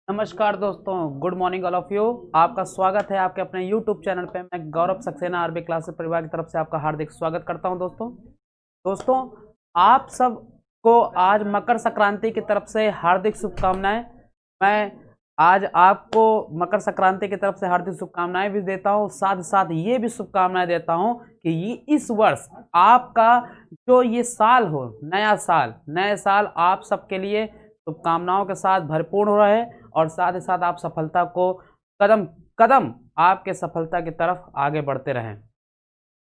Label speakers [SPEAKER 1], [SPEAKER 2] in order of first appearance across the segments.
[SPEAKER 1] नमस्कार दोस्तों, good morning all of you. आपका स्वागत है आपके अपने यूट्यूब चैनल पे। मैं गौरव सक्सेना आरबी क्लासेस परिवार की तरफ से आपका हार्दिक स्वागत करता हूं। दोस्तों आप सबको आज मकर संक्रांति की तरफ से हार्दिक शुभकामनाएं। मैं आज आपको मकर संक्रांति की तरफ से हार्दिक शुभकामनाएं भी देता हूं, साथ साथ ये भी शुभकामनाएं देता हूं कि ये इस वर्ष आपका जो ये साल हो, नए साल आप सबके लिए शुभकामनाओं के साथ भरपूर हो रहे और साथ ही साथ आप सफलता को कदम कदम आपके सफलता की तरफ आगे बढ़ते रहें।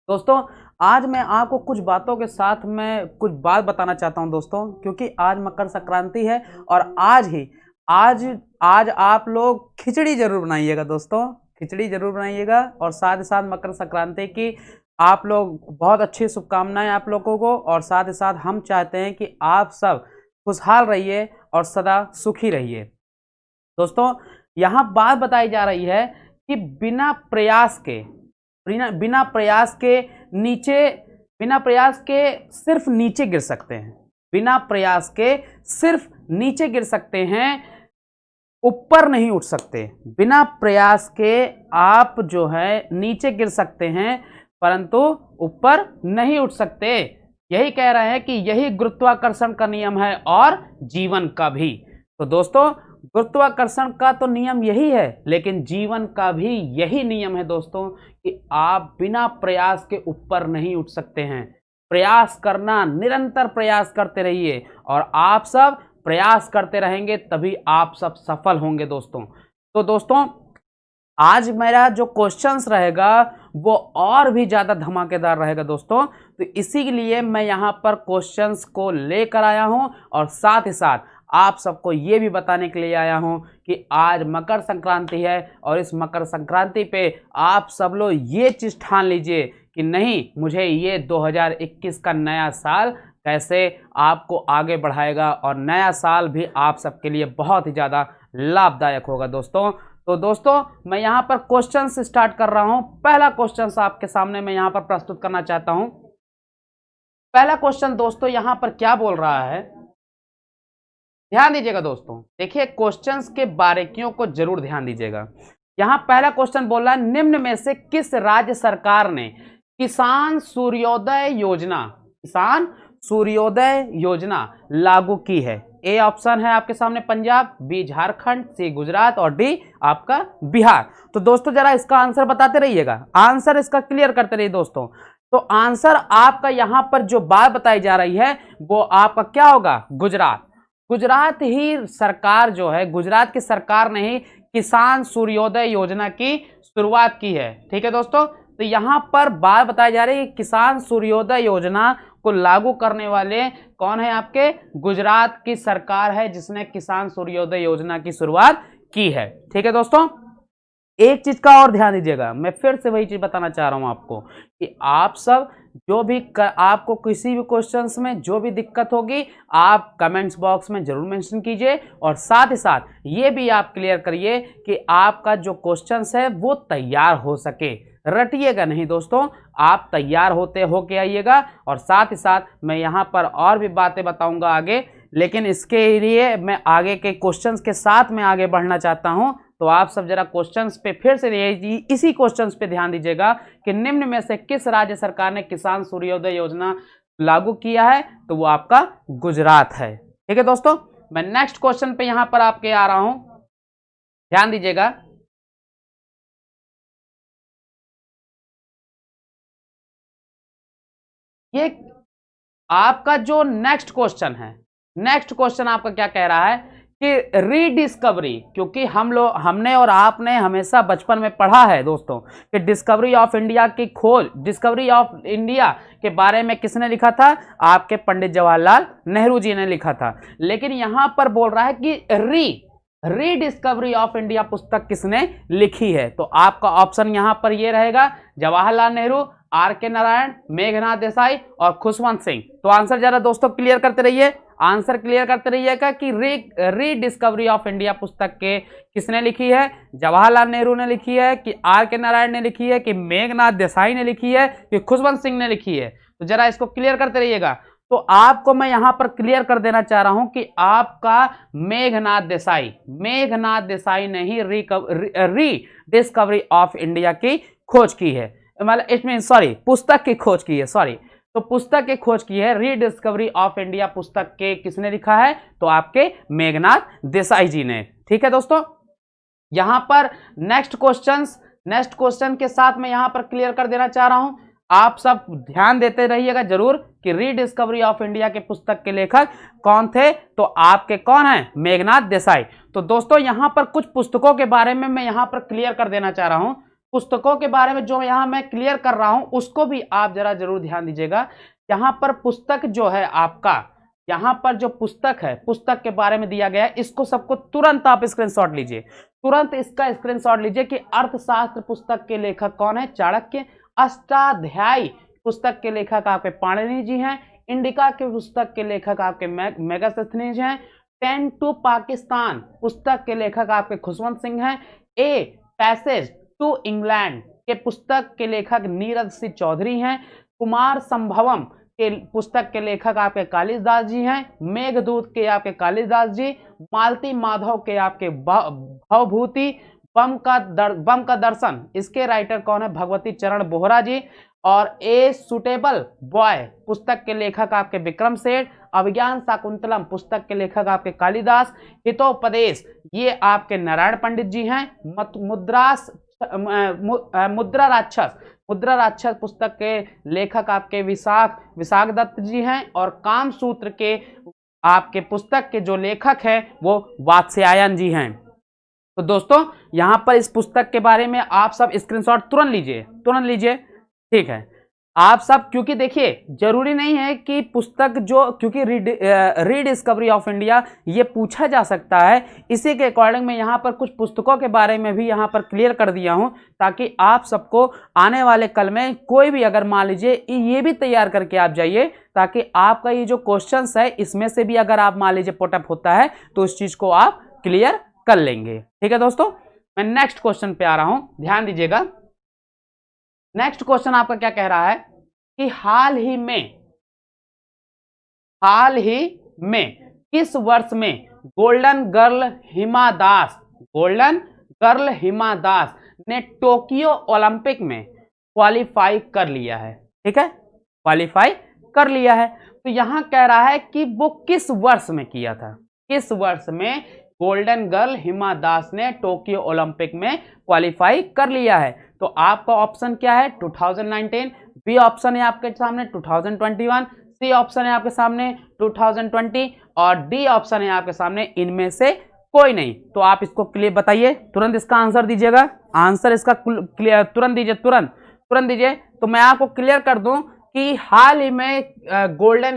[SPEAKER 1] दोस्तों आज मैं आपको कुछ बातों के साथ में कुछ बात बताना चाहता हूं दोस्तों, क्योंकि आज मकर संक्रांति है और आज आप लोग खिचड़ी जरूर बनाइएगा दोस्तों, खिचड़ी जरूर बनाइएगा। और साथ ही साथ मकर संक्रांति की आप लोग बहुत अच्छी शुभकामनाएं आप लोगों को। और साथ ही साथ हम चाहते हैं कि आप सब खुशहाल रहिए और सदा सुखी रहिए। दोस्तों यहाँ बात बताई जा रही है कि बिना प्रयास के सिर्फ नीचे गिर सकते हैं, बिना प्रयास के सिर्फ नीचे गिर सकते हैं, ऊपर नहीं उठ सकते। बिना प्रयास के आप जो है नीचे गिर सकते हैं परंतु ऊपर नहीं उठ सकते। यही कह रहे हैं कि यही गुरुत्वाकर्षण का नियम है और जीवन का भी। तो दोस्तों गुरुत्वाकर्षण का तो नियम यही है, लेकिन जीवन का भी यही नियम है दोस्तों कि आप बिना प्रयास के ऊपर नहीं उठ सकते हैं। प्रयास करना, निरंतर प्रयास करते रहिए और आप सब प्रयास करते रहेंगे तभी आप सब सफल होंगे दोस्तों। तो दोस्तों आज मेरा जो क्वेश्चंस रहेगा वो और भी ज़्यादा धमाकेदार रहेगा दोस्तों। तो इसी के लिए मैं यहाँ पर क्वेश्चंस को लेकर आया हूँ और साथ ही साथ आप सबको ये भी बताने के लिए आया हूँ कि आज मकर संक्रांति है और इस मकर संक्रांति पे आप सब लोग ये चीज़ ठान लीजिए कि नहीं, मुझे ये 2021 का नया साल कैसे आपको आगे बढ़ाएगा और नया साल भी आप सबके लिए बहुत ही ज़्यादा लाभदायक होगा दोस्तों। तो दोस्तों मैं यहाँ पर क्वेश्चन से स्टार्ट कर रहा हूँ। पहला क्वेश्चन आपके सामने मैं यहाँ पर प्रस्तुत करना चाहता हूँ। पहला क्वेश्चन दोस्तों यहाँ पर क्या बोल रहा है, ध्यान दीजिएगा दोस्तों। देखिए क्वेश्चंस के बारीकियों को जरूर ध्यान दीजिएगा। यहाँ पहला क्वेश्चन बोल रहा है, निम्न में से किस राज्य सरकार ने किसान सूर्योदय योजना लागू की है? ए ऑप्शन है आपके सामने पंजाब, बी झारखंड, सी गुजरात और डी आपका बिहार। तो दोस्तों जरा इसका आंसर बताते रहिएगा, आंसर इसका क्लियर करते रहिए दोस्तों। तो आंसर आपका यहाँ पर जो बात बताई जा रही है वो आपका क्या होगा, गुजरात ही सरकार जो है, गुजरात की सरकार ने ही किसान सूर्योदय योजना की शुरुआत की है। ठीक है दोस्तों, तो यहाँ पर बात बताई जा रही है किसान सूर्योदय योजना को लागू करने वाले कौन है, आपके गुजरात की सरकार है जिसने किसान सूर्योदय योजना की शुरुआत की है। ठीक है दोस्तों, एक चीज का और ध्यान दीजिएगा, मैं फिर से वही चीज बताना चाह रहा हूं आपको कि आप सब जो भी आपको किसी भी क्वेश्चंस में जो भी दिक्कत होगी आप कमेंट्स बॉक्स में जरूर मेंशन कीजिए और साथ ही साथ ये भी आप क्लियर करिए कि आपका जो क्वेश्चंस है वो तैयार हो सके। रटिएगा नहीं दोस्तों, आप तैयार होके आइएगा। और साथ ही साथ मैं यहाँ पर और भी बातें बताऊंगा आगे, लेकिन इसके लिए मैं आगे के क्वेश्चंस के साथ में आगे बढ़ना चाहता हूँ। तो आप सब जरा क्वेश्चंस पे फिर से इसी क्वेश्चंस पे ध्यान दीजिएगा कि निम्न में से किस राज्य सरकार ने किसान सूर्योदय योजना लागू किया है? तो वो आपका गुजरात है। ठीक है दोस्तों, मैं नेक्स्ट क्वेश्चन पे यहां पर आपके आ रहा हूं, ध्यान दीजिएगा। ये आपका जो नेक्स्ट क्वेश्चन है, नेक्स्ट क्वेश्चन आपका क्या कह रहा है कि रीडिस्कवरी, क्योंकि हमने और आपने हमेशा बचपन में पढ़ा है दोस्तों कि डिस्कवरी ऑफ इंडिया की खोज, डिस्कवरी ऑफ इंडिया के बारे में किसने लिखा था? आपके पंडित जवाहरलाल नेहरू जी ने लिखा था। लेकिन यहां पर बोल रहा है कि रीडिस्कवरी ऑफ इंडिया पुस्तक किसने लिखी है? तो आपका ऑप्शन यहां पर ये रहेगा, जवाहरलाल नेहरू, आर के नारायण, मेघनाथ देसाई और खुशवंत सिंह। तो आंसर जरा दोस्तों क्लियर करते रहिए, आंसर क्लियर करते रहिएगा कि रीडिस्कवरी ऑफ इंडिया पुस्तक के किसने लिखी है? जवाहरलाल नेहरू ने लिखी है, कि आर के नारायण ने लिखी है, कि मेघनाथ देसाई ने लिखी है, कि खुशवंत सिंह ने लिखी है? तो जरा इसको क्लियर करते रहिएगा। तो आपको मैं यहां पर क्लियर कर देना चाह रहा हूं कि आपका मेघनाथ देसाई ने ही री डिस्कवरी ऑफ इंडिया की खोज की है, मतलब इट मीन सॉरी पुस्तक की खोज की है, सॉरी। तो पुस्तक की खोज की है, रीडिस्कवरी ऑफ इंडिया पुस्तक के किसने लिखा है? तो आपके मेघनाथ देसाई जी ने। ठीक है दोस्तों, यहां पर नेक्स्ट क्वेश्चन के साथ मैं यहां पर क्लियर कर देना चाह रहा हूं, आप सब ध्यान देते रहिएगा जरूर कि रीडिस्कवरी ऑफ इंडिया के पुस्तक के लेखक कौन थे? तो आपके कौन है? मेघनाथ देसाई। तो दोस्तों यहां पर कुछ पुस्तकों के बारे में मैं यहां पर क्लियर कर देना चाह रहा हूं, पुस्तकों के बारे में जो यहां मैं क्लियर कर रहा हूं उसको भी आप जरा जरूर ध्यान दीजिएगा। यहां पर पुस्तक जो है आपका, यहां पर जो पुस्तक है, पुस्तक के बारे में दिया गया है, इसको सबको तुरंत आप स्क्रीनशॉट लीजिए, तुरंत इसका स्क्रीनशॉट लीजिए कि अर्थशास्त्र पुस्तक के लेखक कौन है? चाणक्य। अष्टाध्यायी पुस्तक के लेखक आपके पाणिनि जी हैं। इंडिका के पुस्तक के लेखक आपके मेगास्थनीज हैं। 10 टू पाकिस्तान पुस्तक के लेखक आपके खुशवंत सिंह हैं। ए पैसेज टू इंग्लैंड के पुस्तक के लेखक नीरज सिंह चौधरी हैं। कुमार संभवम के पुस्तक के लेखक आपके कालिदास जी हैं। मेघदूत के आपके कालिदास जी। मालती माधव के आपके भवभूति। बम का दर्शन, इसके राइटर कौन है? भगवती चरण बोहरा जी। और ए सुटेबल बॉय पुस्तक के लेखक आपके विक्रम सेठ। अभिज्ञान शाकुंतलम पुस्तक के लेखक आपके कालिदास। हितोपदेश ये आपके नारायण पंडित जी हैं। मुद्रा राक्षस पुस्तक के लेखक आपके विशाख दत्त जी हैं। और कामसूत्र के आपके पुस्तक के जो लेखक हैं वो वात्स्यायन जी हैं। तो दोस्तों यहां पर इस पुस्तक के बारे में आप सब स्क्रीनशॉट तुरंत लीजिए, ठीक है आप सब, क्योंकि देखिए जरूरी नहीं है कि पुस्तक जो, क्योंकि रीडिस्कवरी ऑफ इंडिया ये पूछा जा सकता है, इसी के अकॉर्डिंग मैं यहाँ पर कुछ पुस्तकों के बारे में भी यहाँ पर क्लियर कर दिया हूँ, ताकि आप सबको आने वाले कल में कोई भी अगर मान लीजिए ये भी तैयार करके आप जाइए, ताकि आपका ये जो क्वेश्चन है इसमें से भी अगर आप मान लीजिए पुटअप होता है तो इस चीज को आप क्लियर कर लेंगे। ठीक है दोस्तों, मैं नेक्स्ट क्वेश्चन पे आ रहा हूं, ध्यान दीजिएगा। नेक्स्ट क्वेश्चन आपका क्या कह रहा है कि हाल ही में किस वर्ष में गोल्डन गर्ल हिमा दास ने टोक्यो ओलंपिक में क्वालिफाई कर लिया है? ठीक है, क्वालिफाई कर लिया है। तो यहां कह रहा है कि वो किस वर्ष में किया था, किस वर्ष में गोल्डन गर्ल हिमा दास ने टोक्यो ओलंपिक में क्वालिफाई कर लिया है? तो आपका ऑप्शन क्या है? 2019, बी ऑप्शन है आपके सामने 2021, सी ऑप्शन है आपके सामने 2020 और डी ऑप्शन है आपके सामने इनमें से कोई नहीं। तो आप इसको क्लियर बताइए, तुरंत इसका आंसर दीजिएगा, आंसर इसका क्लियर तुरंत दीजिए, तुरंत दीजिए। तो मैं आपको क्लियर कर दूं कि हाल ही में गर्ल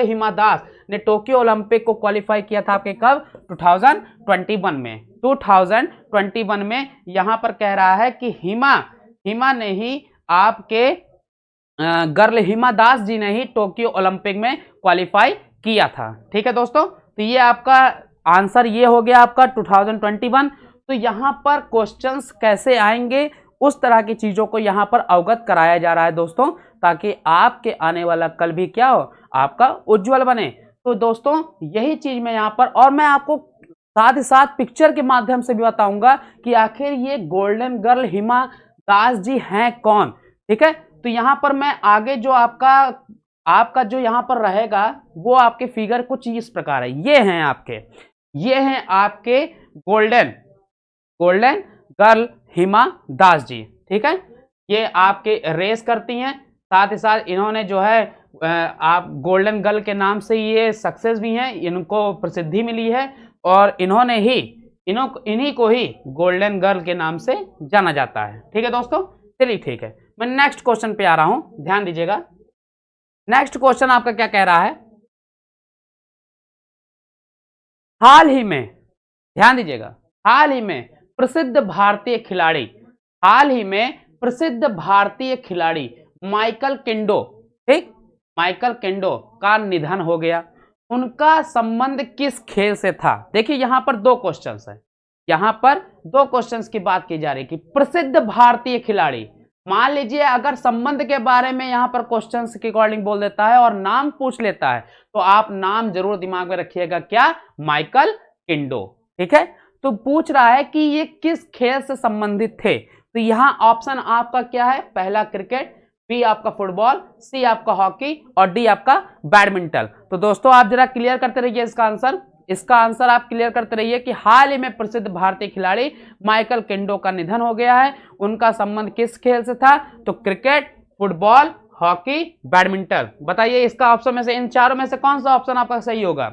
[SPEAKER 1] हिमा दास ने टोक्यो ओलंपिक को क्वालिफाई किया था आपके कब? 2021 में यहां पर कह रहा है कि हिमा ने ही आपके गर्ल हिमा दास जी ने ही टोक्यो ओलंपिक में क्वालिफाई किया था। ठीक है दोस्तों, तो ये आपका आंसर ये हो गया आपका 2021। तो यहां पर क्वेश्चंस कैसे आएंगे उस तरह की चीजों को यहां पर अवगत कराया जा रहा है दोस्तों, ताकि आपके आने वाला कल भी क्या हो? आपका उज्जवल बने। तो दोस्तों यही चीज मैं यहां पर, और मैं आपको साथ ही साथ पिक्चर के माध्यम से भी बताऊंगा कि आखिर ये गोल्डन गर्ल हिमा दास जी हैं कौन। ठीक है, तो यहां पर मैं आगे जो आपका जो यहां पर रहेगा वो आपके फिगर कुछ इस प्रकार है। ये हैं आपके गोल्डन गर्ल हिमा दास जी। ठीक है, ये आपके रेस करती हैं, साथ ही साथ इन्होंने जो है आप गोल्डन गर्ल के नाम से ये सक्सेस भी हैं, इनको प्रसिद्धि मिली है और इन्हीं को ही गोल्डन गर्ल के नाम से जाना जाता है। ठीक है दोस्तों, चलिए ठीक है, मैं नेक्स्ट क्वेश्चन पे आ रहा हूं, ध्यान दीजिएगा। नेक्स्ट क्वेश्चन आपका क्या कह रहा है? हाल ही में, ध्यान दीजिएगा, हाल ही में प्रसिद्ध भारतीय खिलाड़ी माइकल किंडो, ठीक, माइकल किंडो का निधन हो गया। उनका संबंध किस खेल से था? देखिए यहां पर दो क्वेश्चंस है, यहां पर दो क्वेश्चंस की बात की जा रही है कि प्रसिद्ध भारतीय खिलाड़ी, मान लीजिए अगर संबंध के बारे में यहां पर क्वेश्चन के अकॉर्डिंग बोल देता है और नाम पूछ लेता है तो आप नाम जरूर दिमाग में रखिएगा, क्या? माइकल किंडो। ठीक है, तो पूछ रहा है कि ये किस खेल से संबंधित थे, तो यहां ऑप्शन आपका क्या है? पहला क्रिकेट, बी आपका फुटबॉल, सी आपका हॉकी और डी आपका बैडमिंटन। तो दोस्तों आप जरा क्लियर करते रहिए इसका आंसर आप क्लियर करते रहिए कि हाल ही में प्रसिद्ध भारतीय खिलाड़ी माइकल किंडो का निधन हो गया है। उनका संबंध किस खेल से था? तो क्रिकेट, फुटबॉल, हॉकी, बैडमिंटन। बताइए इसका ऑप्शन में से, इन चारों में से कौन सा ऑप्शन आपका सही होगा?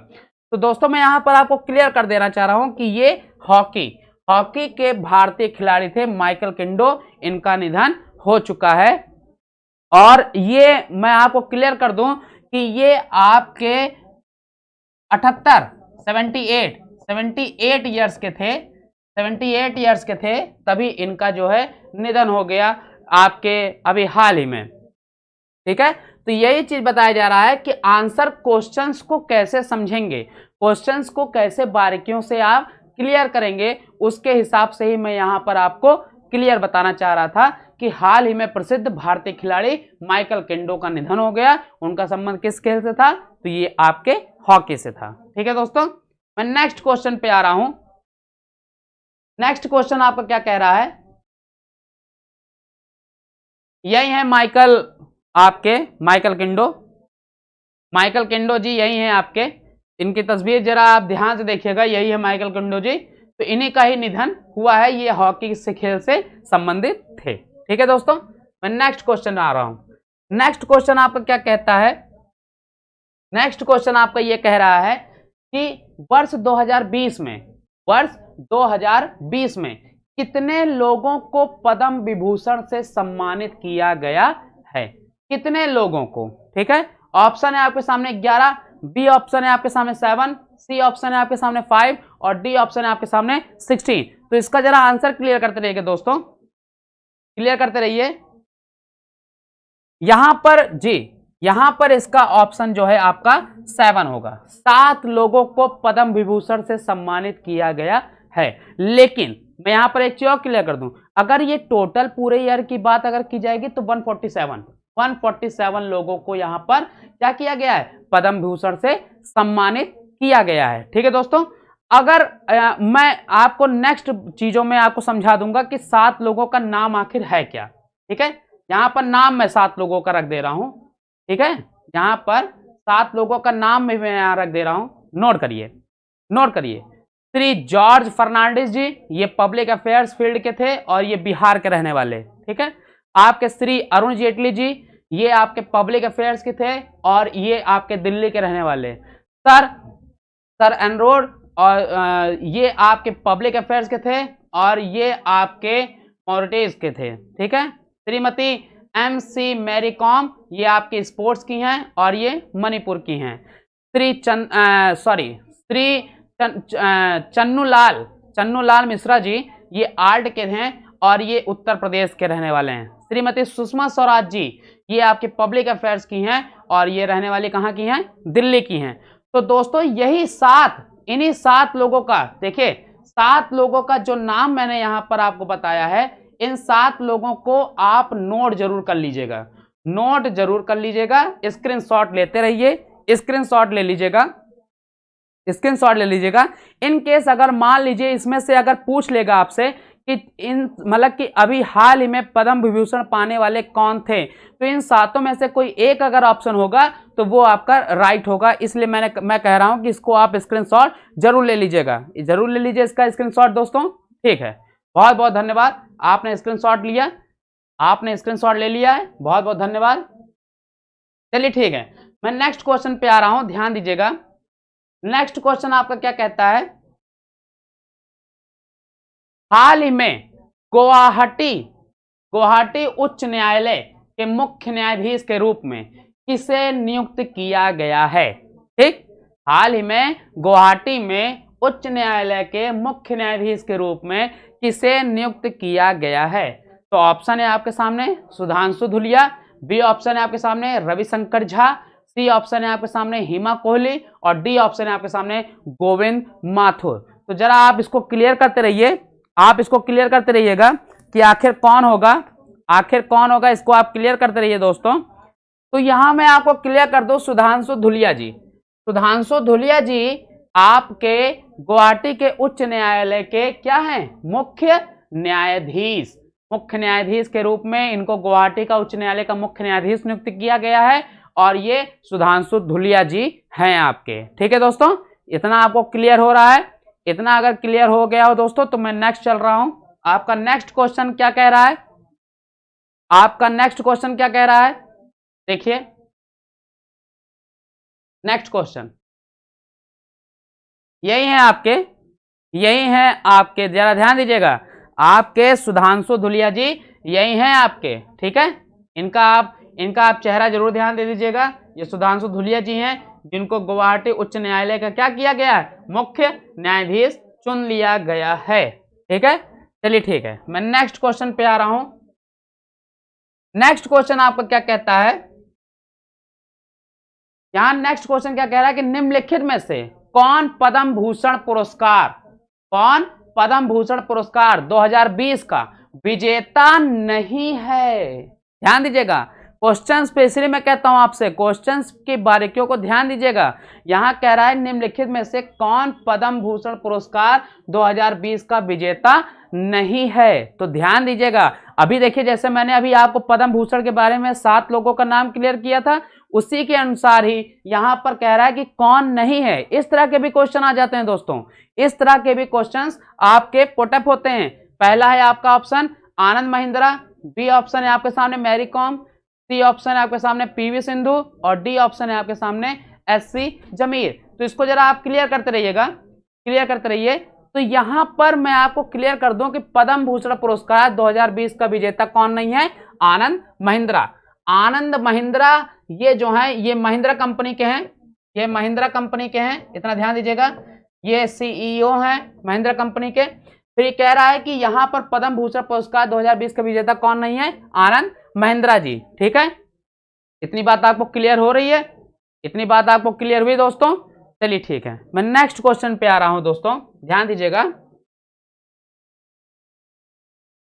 [SPEAKER 1] तो दोस्तों मैं यहां पर आपको क्लियर कर देना चाह रहा हूं कि ये हॉकी के भारतीय खिलाड़ी थे माइकल किंडो, इनका निधन हो चुका है। और ये मैं आपको क्लियर कर दूं कि ये आपके 78 ईयर्स के थे, 78 ईयर्स के थे, तभी इनका जो है निधन हो गया आपके अभी हाल ही में। ठीक है, तो यही चीज बताया जा रहा है कि आंसर क्वेश्चंस को कैसे समझेंगे, क्वेश्चंस को कैसे बारीकियों से आप क्लियर करेंगे, उसके हिसाब से ही मैं यहां पर आपको क्लियर बताना चाह रहा था कि हाल ही में प्रसिद्ध भारतीय खिलाड़ी माइकल किंडो का निधन हो गया। उनका संबंध किस खेल से था? तो ये आपके हॉकी से था। ठीक है दोस्तों, मैं नेक्स्ट क्वेश्चन पे आ रहा हूं। नेक्स्ट क्वेश्चन आपका क्या कह रहा है? यही है माइकल किंडो जी, यही है आपके। इनकी तस्वीर जरा आप ध्यान से देखिएगा, यही है माइकल किंडो जी। तो इन्हीं का ही निधन हुआ है, ये हॉकी से खेल से संबंधित थे। ठीक है दोस्तों, मैं नेक्स्ट क्वेश्चन आ रहा हूं। नेक्स्ट क्वेश्चन आपका क्या कहता है? नेक्स्ट क्वेश्चन आपका ये कह रहा है कि वर्ष 2020 में कितने लोगों को पद्म विभूषण से सम्मानित किया गया है? कितने लोगों को? ठीक है, ऑप्शन है आपके सामने 11, बी ऑप्शन है आपके सामने 7, सी ऑप्शन है आपके सामने 5 और डी ऑप्शन है आपके सामने 16। तो इसका जरा आंसर क्लियर करते रहिए दोस्तों, क्लियर करते रहिए। यहां पर इसका ऑप्शन जो है आपका 7 होगा। 7 लोगों को पद्म विभूषण से सम्मानित किया गया है। लेकिन मैं यहां पर एक चीज क्लियर कर दूं, अगर ये टोटल पूरे ईयर की बात अगर की जाएगी तो 147 लोगों को यहां पर क्या किया गया है? पद्म विभूषण से सम्मानित किया गया है। ठीक है दोस्तों, अगर मैं आपको नेक्स्ट चीजों में आपको समझा दूंगा कि 7 लोगों का नाम आखिर है क्या। ठीक है, यहां पर नाम मैं 7 लोगों का रख दे रहा हूं। ठीक है, यहां पर 7 लोगों का नाम मैं यहां रख दे रहा हूं, नोट करिए। श्री जॉर्ज फर्नांडिस जी, ये पब्लिक अफेयर्स फील्ड के थे और ये बिहार के रहने वाले। ठीक है, आपके श्री अरुण जेटली जी, ये आपके पब्लिक अफेयर्स के थे और ये आपके दिल्ली के रहने वाले। सर एनरोड, और ये आपके पब्लिक अफेयर्स के थे और ये आपके मॉरिशस के थे। ठीक है, श्रीमती MC मैरी कॉम, ये आपकी स्पोर्ट्स की हैं और ये मणिपुर की हैं। श्री चन्नूलाल मिश्रा जी, ये आर्ट के हैं और ये उत्तर प्रदेश के रहने वाले हैं। श्रीमती सुषमा स्वराज जी, ये आपके पब्लिक अफेयर्स की हैं और ये रहने वाली कहाँ की हैं? दिल्ली की हैं। तो दोस्तों इन्हीं 7 लोगों का, देखिए 7 लोगों का जो नाम मैंने यहां पर आपको बताया है, इन 7 लोगों को आप नोट जरूर कर लीजिएगा, स्क्रीनशॉट लेते रहिए, स्क्रीनशॉट ले लीजिएगा। इन केस अगर मान लीजिए इसमें से अगर पूछ लेगा आपसे कि मतलब कि अभी हाल ही में पद्म विभूषण पाने वाले कौन थे, तो इन 7 में से कोई एक अगर ऑप्शन होगा तो वो आपका राइट होगा। इसलिए मैं कह रहा हूं कि इसको आप स्क्रीनशॉट जरूर ले लीजिएगा, इसका स्क्रीनशॉट दोस्तों। ठीक है, बहुत बहुत धन्यवाद, आपने स्क्रीनशॉट ले लिया है, बहुत बहुत धन्यवाद। चलिए ठीक है, मैं नेक्स्ट क्वेश्चन पे आ रहा हूं, ध्यान दीजिएगा। नेक्स्ट क्वेश्चन आपका क्या कहता है? हाल ही में गुवाहाटी उच्च न्यायालय के मुख्य न्यायाधीश के रूप में किसे नियुक्त किया गया है? ठीक, हाल ही में गुवाहाटी में उच्च न्यायालय के मुख्य न्यायाधीश के रूप में किसे नियुक्त किया गया है? तो ऑप्शन है आपके सामने सुधांशु धुलिया, बी ऑप्शन है आपके सामने रविशंकर झा, सी ऑप्शन है आपके सामने हिमा कोहली और डी ऑप्शन है आपके सामने गोविंद माथुर। तो जरा आप इसको क्लियर करते रहिएगा कि आखिर कौन होगा आखिर कौन होगा, इसको आप क्लियर करते रहिए दोस्तों। तो यहां मैं आपको क्लियर कर दूं, सुधांशु धुलिया जी। सुधांशु धुलिया जी आपके गुवाहाटी के उच्च न्यायालय के क्या हैं, मुख्य न्यायाधीश। मुख्य न्यायाधीश के रूप में इनको गुवाहाटी का उच्च न्यायालय का मुख्य न्यायाधीश नियुक्त किया गया है और ये सुधांशु धुलिया जी हैं आपके। ठीक है दोस्तों, इतना आपको क्लियर हो रहा है। इतना अगर क्लियर हो गया हो दोस्तों तो मैं नेक्स्ट चल रहा हूं। आपका नेक्स्ट क्वेश्चन क्या कह रहा है, आपका नेक्स्ट क्वेश्चन क्या कह रहा है, देखिए नेक्स्ट क्वेश्चन यही है आपके, यही है आपके, जरा ध्यान दीजिएगा, आपके सुधांशु धुलिया जी यही हैं आपके। ठीक है, इनका आप चेहरा जरूर ध्यान दे दीजिएगा। ये सुधांशु धुलिया जी हैं जिनको गुवाहाटी उच्च न्यायालय का क्या किया गया है, मुख्य न्यायाधीश चुन लिया गया है। ठीक है, चलिए ठीक है, मैं नेक्स्ट क्वेश्चन पे आ रहा हूं। नेक्स्ट क्वेश्चन आपका क्या कहता है, यहां नेक्स्ट क्वेश्चन क्या कह रहा है कि निम्नलिखित में से कौन पद्म भूषण पुरस्कार, कौन पद्म भूषण पुरस्कार 2020 का विजेता नहीं है। ध्यान दीजिएगा, क्वेश्चन स्पेशली मैं कहता हूं आपसे, क्वेश्चंस की बारीकियों को ध्यान दीजिएगा। यहां कह रहा है निम्नलिखित में से कौन पद्म भूषण पुरस्कार 2020 का विजेता नहीं है। तो ध्यान दीजिएगा, अभी देखिए जैसे मैंने अभी आपको पद्म भूषण के बारे में 7 लोगों का नाम क्लियर किया था, उसी के अनुसार ही यहां पर कह रहा है कि कौन नहीं है। इस तरह के भी क्वेश्चन आ जाते हैं दोस्तों, इस तरह के भी क्वेश्चंस आपके पुटअप होते हैं। पहला है आपका option Anand Mahindra, B option है आपके सामने मैरी कॉम, सी ऑप्शन है आपके सामने पीवी सिंधु और डी ऑप्शन है आपके सामने एससी जमीर। तो इसको जरा आप क्लियर करते रहिएगा, क्लियर करते रहिए। तो यहां पर मैं आपको क्लियर कर दूं कि पद्म भूषण पुरस्कार 2020 का विजेता कौन नहीं है, आनंद महिंद्रा। आनंद महिंद्रा ये जो है ये महिंद्रा कंपनी के हैं, ये महिंद्रा कंपनी के हैं, इतना ध्यान दीजिएगा। ये सीईओ हैं महिंद्रा कंपनी के। फिर ये कह रहा है कि यहां पर पद्म भूषण पुरस्कार 2020 का विजेता कौन नहीं है, आनंद महिंद्रा जी। ठीक है, इतनी बात आपको क्लियर हो रही है, इतनी बात आपको क्लियर हुई दोस्तों। चलिए ठीक है, मैं नेक्स्ट क्वेश्चन पे आ रहा हूं दोस्तों, ध्यान दीजिएगा।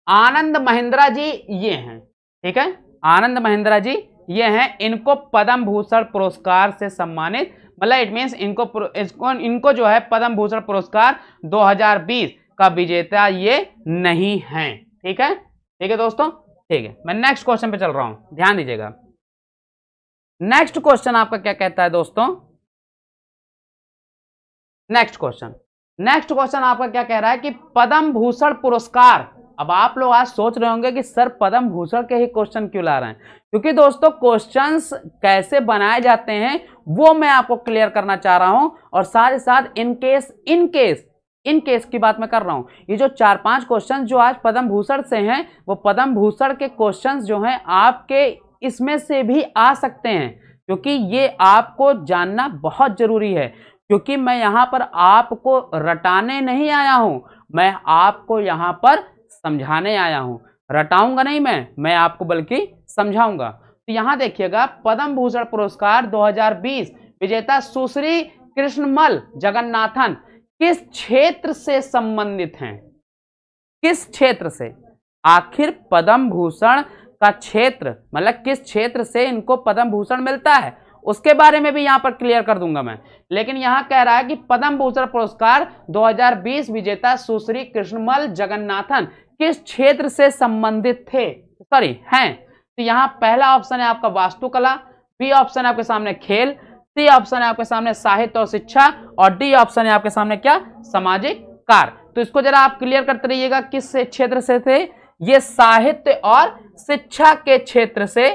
[SPEAKER 1] आनंद महिंद्रा जी ये हैं, ठीक है, आनंद महिंद्रा जी ये हैं, इनको पद्म भूषण पुरस्कार से सम्मानित, मतलब इट मींस इनको जो है पद्म भूषण पुरस्कार 2020 का विजेता ये नहीं है। ठीक है, ठीक है दोस्तों, ठीक है, मैं नेक्स्ट क्वेश्चन पे चल रहा हूं, ध्यान दीजिएगा। नेक्स्ट क्वेश्चन आपका क्या कहता है दोस्तों, नेक्स्ट क्वेश्चन आपका क्या कह रहा है कि पद्म भूषण पुरस्कार। अब आप लोग आज सोच रहे होंगे कि सर पद्म भूषण के ही क्वेश्चन क्यों ला रहे हैं, क्योंकि दोस्तों क्वेश्चंस कैसे बनाए जाते हैं वो मैं आपको क्लियर करना चाह रहा हूं, और साथ ही साथ इन केस की बात मैं कर रहा हूं। ये जो 4-5 क्वेश्चन जो आज पद्म भूषण से हैं, वो पद्म भूषण के क्वेश्चंस जो हैं आपके इसमें से भी आ सकते हैं, क्योंकि ये आपको जानना बहुत जरूरी है। क्योंकि मैं यहां पर आपको रटाने नहीं आया हूं, मैं आपको यहां पर समझाने आया हूं। रटाऊंगा नहीं मैं आपको बल्कि समझाऊंगा। तो यहां देखिएगा, पद्म भूषण पुरस्कार 2020 विजेता सुश्री कृष्णमल जगन्नाथन किस क्षेत्र से संबंधित हैं, किस क्षेत्र से। आखिर पद्म भूषण का क्षेत्र मतलब किस क्षेत्र से इनको पद्म भूषण मिलता है, उसके बारे में भी यहां पर क्लियर कर दूंगा मैं। लेकिन यहां कह रहा है कि पद्म भूषण पुरस्कार 2020 विजेता सुश्री कृष्णमल जगन्नाथन किस क्षेत्र से संबंधित हैं। तो यहां पहला ऑप्शन है आपका वास्तुकला, बी ऑप्शन है आपके सामने खेल, सी ऑप्शन है आपके सामने साहित्य और शिक्षा, और डी ऑप्शन है आपके सामने क्या, सामाजिक कार्य। तो इसको जरा आप क्लियर करते रहिएगा, किस क्षेत्र से थे, ये साहित्य और शिक्षा के क्षेत्र से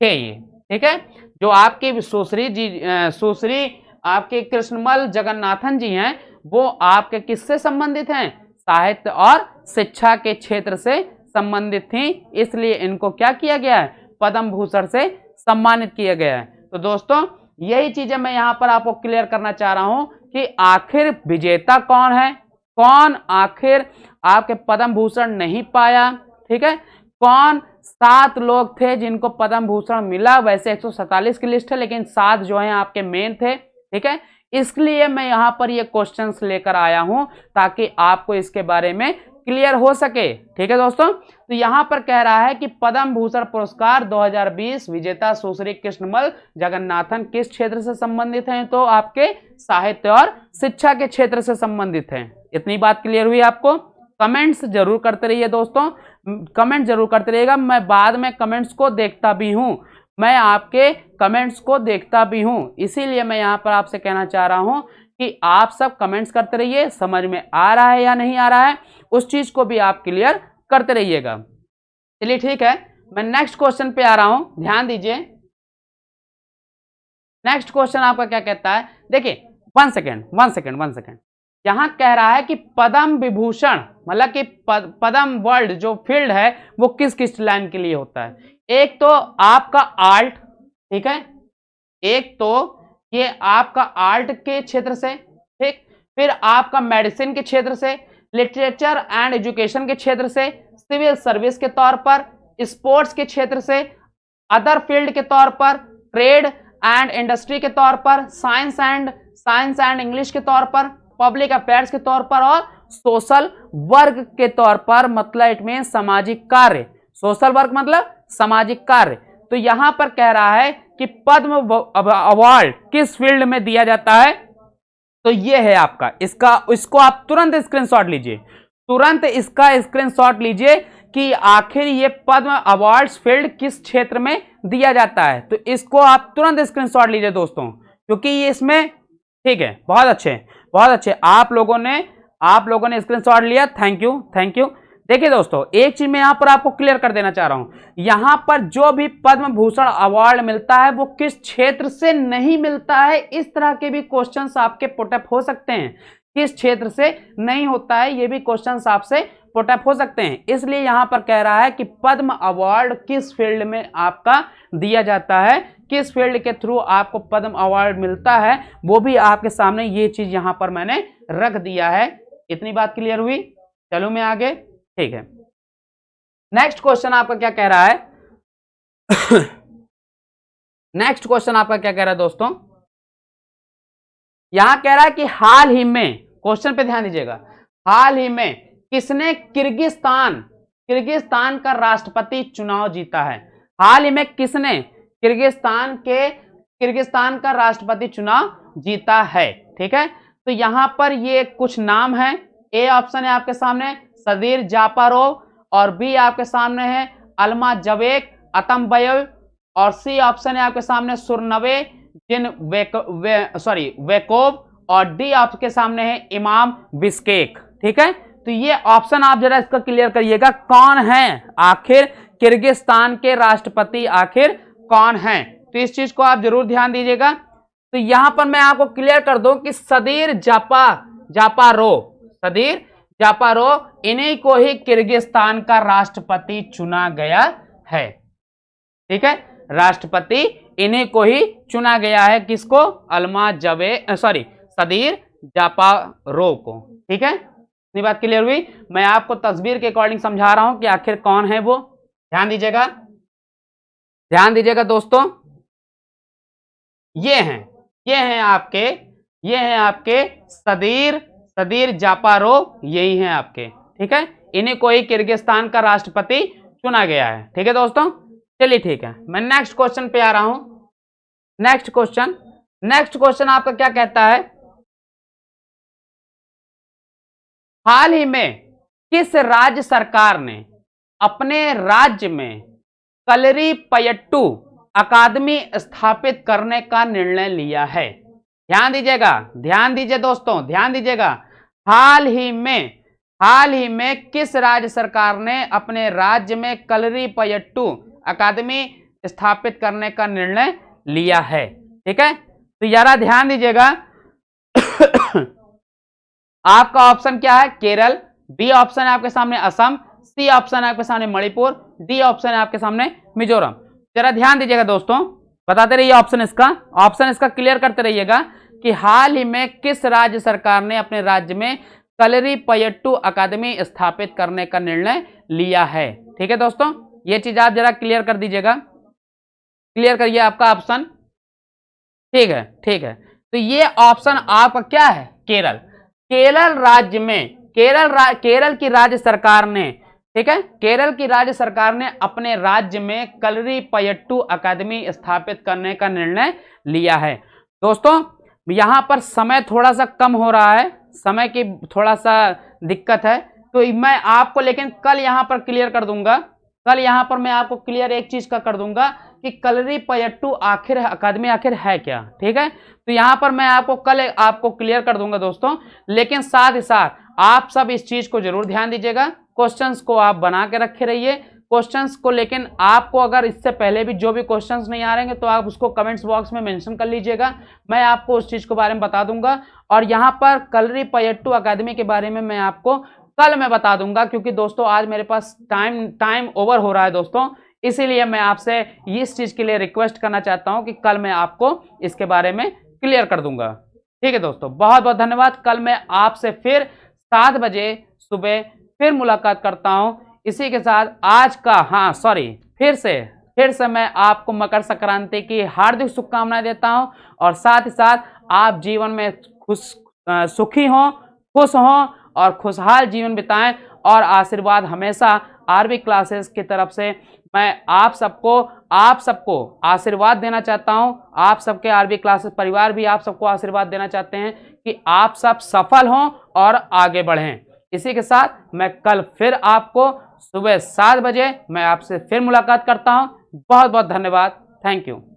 [SPEAKER 1] थे ये। ठीक है, जो आपकी सुश्री आपके कृष्णमल जगन्नाथन जी हैं, वो आपके किससे संबंधित हैं, साहित्य और शिक्षा के क्षेत्र से संबंधित थी, इसलिए इनको क्या किया गया है, पद्म भूषण से सम्मानित किया गया है। तो दोस्तों यही चीजें मैं यहां पर आपको क्लियर करना चाह रहा हूं कि आखिर विजेता कौन है, कौन आखिर आपके पद्म भूषण नहीं पाया। ठीक है, कौन 7 लोग थे जिनको पद्म भूषण मिला। वैसे 147 की लिस्ट है, लेकिन 7 जो हैं आपके मेन थे। ठीक है, इसलिए मैं यहां पर ये क्वेश्चंस लेकर आया हूं ताकि आपको इसके बारे में क्लियर हो सके। ठीक है दोस्तों, तो यहां पर कह रहा है कि पद्म भूषण पुरस्कार 2020 विजेता सुश्री कृष्णमल जगन्नाथन किस क्षेत्र से संबंधित हैं? तो आपके साहित्य और शिक्षा के क्षेत्र से संबंधित हैं। इतनी बात क्लियर हुई आपको? कमेंट्स जरूर करते रहिए दोस्तों, कमेंट जरूर करते रहिएगा। मैं बाद में कमेंट्स को देखता भी हूं, मैं आपके कमेंट्स को देखता भी हूं, इसीलिए मैं यहां पर आपसे कहना चाह रहा हूं कि आप सब कमेंट्स करते रहिए। समझ में आ रहा है या नहीं आ रहा है, उस चीज को भी आप क्लियर करते रहिएगा। चलिए ठीक है, मैं नेक्स्ट क्वेश्चन पे आ रहा हूं, ध्यान दीजिए। नेक्स्ट क्वेश्चन आपका क्या कहता है? देखिए, वन सेकेंड। यहां कह रहा है कि पद्म विभूषण मतलब कि पद्म वर्ल्ड जो फील्ड है वो किस किस लाइन के लिए होता है? एक तो आपका आर्ट, ठीक है, एक तो ये आपका आर्ट के क्षेत्र से, ठीक, फिर आपका मेडिसिन के क्षेत्र से, लिटरेचर एंड एजुकेशन के क्षेत्र से, सिविल सर्विस के तौर पर, स्पोर्ट्स के क्षेत्र से, अदर फील्ड के तौर पर, ट्रेड एंड इंडस्ट्री के तौर पर, साइंस एंड इंग्लिश के तौर पर, पब्लिक अफेयर्स के तौर पर और सोशल वर्क के तौर पर, मतलब इट मीन सामाजिक कार्य। सोशल वर्क मतलब सामाजिक कार्य। तो यहां पर कह रहा है कि पद्म अवार्ड किस फील्ड में दिया जाता है? तो ये है आपका, इसको आप तुरंत स्क्रीनशॉट लीजिए, तुरंत इसका स्क्रीनशॉट लीजिए कि आखिर ये पद्म अवार्ड्स फील्ड किस क्षेत्र में दिया जाता है। तो इसको आप तुरंत स्क्रीनशॉट लीजिए दोस्तों, क्योंकि ये इसमें, ठीक है, बहुत अच्छे आप लोगों ने स्क्रीनशॉट लिया, थैंक यू। देखिए दोस्तों, एक चीज मैं यहां पर आपको क्लियर कर देना चाह रहा हूं, यहां पर जो भी पद्म भूषण अवार्ड मिलता है वो किस क्षेत्र से नहीं मिलता है, इस तरह के भी क्वेश्चंस आपके पुटअप हो सकते हैं। किस क्षेत्र से नहीं होता है, ये भी क्वेश्चंस आपसे पुटअप हो सकते हैं। इसलिए यहां पर कह रहा है कि पद्म अवार्ड किस फील्ड में आपका दिया जाता है, किस फील्ड के थ्रू आपको पद्म अवार्ड मिलता है, वो भी आपके सामने ये चीज यहां पर मैंने रख दिया है। इतनी बात क्लियर हुई? चलो मैं आगे, ठीक है। नेक्स्ट क्वेश्चन आपका क्या कह रहा है? नेक्स्ट क्वेश्चन आपका क्या कह रहा है दोस्तों? यहां कह रहा है कि हाल ही में, क्वेश्चन पे ध्यान दीजिएगा, हाल ही में किसने किर्गिस्तान का राष्ट्रपति चुनाव जीता है? हाल ही में किसने किर्गिस्तान का राष्ट्रपति चुनाव जीता है? ठीक है, तो यहां पर ये कुछ नाम है। ए ऑप्शन है आपके सामने सदीर जापारोव, और बी आपके सामने है अल्मा जवेक अतमबयव, और सी ऑप्शन है आपके सामने सुरनवे वेकोव, और डी आपके सामने है इमाम बिस्केक। ठीक है, तो ये ऑप्शन आप जरा इसका क्लियर करिएगा, कौन है आखिर किर्गिस्तान के राष्ट्रपति, आखिर कौन है? तो इस चीज को आप जरूर ध्यान दीजिएगा। तो यहां पर मैं आपको क्लियर कर दूं कि सदीर जापारोव इन्हीं को ही किर्गिस्तान का राष्ट्रपति चुना गया है। ठीक है, राष्ट्रपति इन्हीं को ही चुना गया है। किसको? सदीर जापारोव को। ठीक है, इतनी बात क्लियर हुई? मैं आपको तस्वीर के अकॉर्डिंग समझा रहा हूं कि आखिर कौन है वो। ध्यान दीजिएगा दोस्तों, ये हैं आपके सदीर जापारोव, यही हैं आपके। ठीक है, इन्हीं को ही किर्गिस्तान का राष्ट्रपति चुना गया है। ठीक है दोस्तों, चलिए ठीक है, मैं नेक्स्ट क्वेश्चन पे आ रहा हूं। नेक्स्ट क्वेश्चन आपका क्या कहता है? हाल ही में किस राज्य सरकार ने अपने राज्य में कलरी पयट्टू अकादमी स्थापित करने का निर्णय लिया है? ध्यान दीजिए दोस्तों, ध्यान दीजिएगा। हाल ही में किस राज्य सरकार ने अपने राज्य में कलरी पयट्टू अकादमी स्थापित करने का निर्णय लिया है? ठीक है, तो जरा ध्यान दीजिएगा। आपका ऑप्शन क्या है? केरल, बी ऑप्शन है आपके सामने असम, सी ऑप्शन है आपके सामने मणिपुर, डी ऑप्शन है आपके सामने मिजोरम। जरा ध्यान दीजिएगा दोस्तों, बताते रहिए ऑप्शन इसका क्लियर करते रहिएगा कि हाल ही में किस राज्य सरकार ने अपने राज्य में कलरी पयट्टू अकादमी स्थापित करने का निर्णय लिया है। ठीक है दोस्तों, ये चीज आप जरा क्लियर कर दीजिएगा, क्लियर करिए आपका ऑप्शन। ठीक है, तो ये ऑप्शन आपका क्या है? केरल केरल की राज्य सरकार ने, ठीक है, केरल की राज्य सरकार ने अपने राज्य में कलरी पयट्टू अकादमी स्थापित करने का निर्णय लिया है। दोस्तों यहां पर समय थोड़ा सा कम हो रहा है, समय की थोड़ा सा दिक्कत है, तो मैं आपको लेकिन कल यहां पर क्लियर कर दूंगा। कल यहां पर मैं आपको क्लियर एक चीज का कर दूंगा कि कलरी पयट्टू आखिर अकादमी आखिर है क्या, ठीक है। तो यहां पर मैं आपको कल आपको क्लियर कर दूंगा दोस्तों। लेकिन साथ ही साथ आप सब इस चीज को जरूर ध्यान दीजिएगा, क्वेश्चंस को आप बना के रखे रहिए क्वेश्चंस को। लेकिन आपको अगर इससे पहले भी जो भी क्वेश्चंस नहीं आ रहे हैं तो आप उसको कमेंट्स बॉक्स में मेंशन कर लीजिएगा, मैं आपको उस चीज के बारे में बता दूंगा। और यहां पर कलरी पयट्टू अकादमी के बारे में मैं आपको कल मैं बता दूंगा, क्योंकि दोस्तों आज मेरे पास टाइम ओवर हो रहा है दोस्तों, इसीलिए मैं आपसे इस चीज के लिए रिक्वेस्ट करना चाहता हूं कि कल मैं आपको इसके बारे में क्लियर कर दूंगा। ठीक है दोस्तों, बहुत बहुत धन्यवाद। कल मैं आपसे फिर 7 बजे सुबह फिर मुलाकात करता हूं। इसी के साथ आज का फिर से मैं आपको मकर संक्रांति की हार्दिक शुभकामनाएं देता हूं, और साथ ही साथ आप जीवन में सुखी हों, खुश हों और खुशहाल जीवन बिताएं। और आशीर्वाद हमेशा आरबी क्लासेस की तरफ से मैं आप सबको आशीर्वाद देना चाहता हूं। आप सबके आरबी क्लासेस परिवार भी आप सबको आशीर्वाद देना चाहते हैं कि आप सब सफल हों और आगे बढ़ें। इसी के साथ मैं कल फिर आपको सुबह 7 बजे मैं आपसे फिर मुलाकात करता हूं। बहुत बहुत धन्यवाद। Thank you.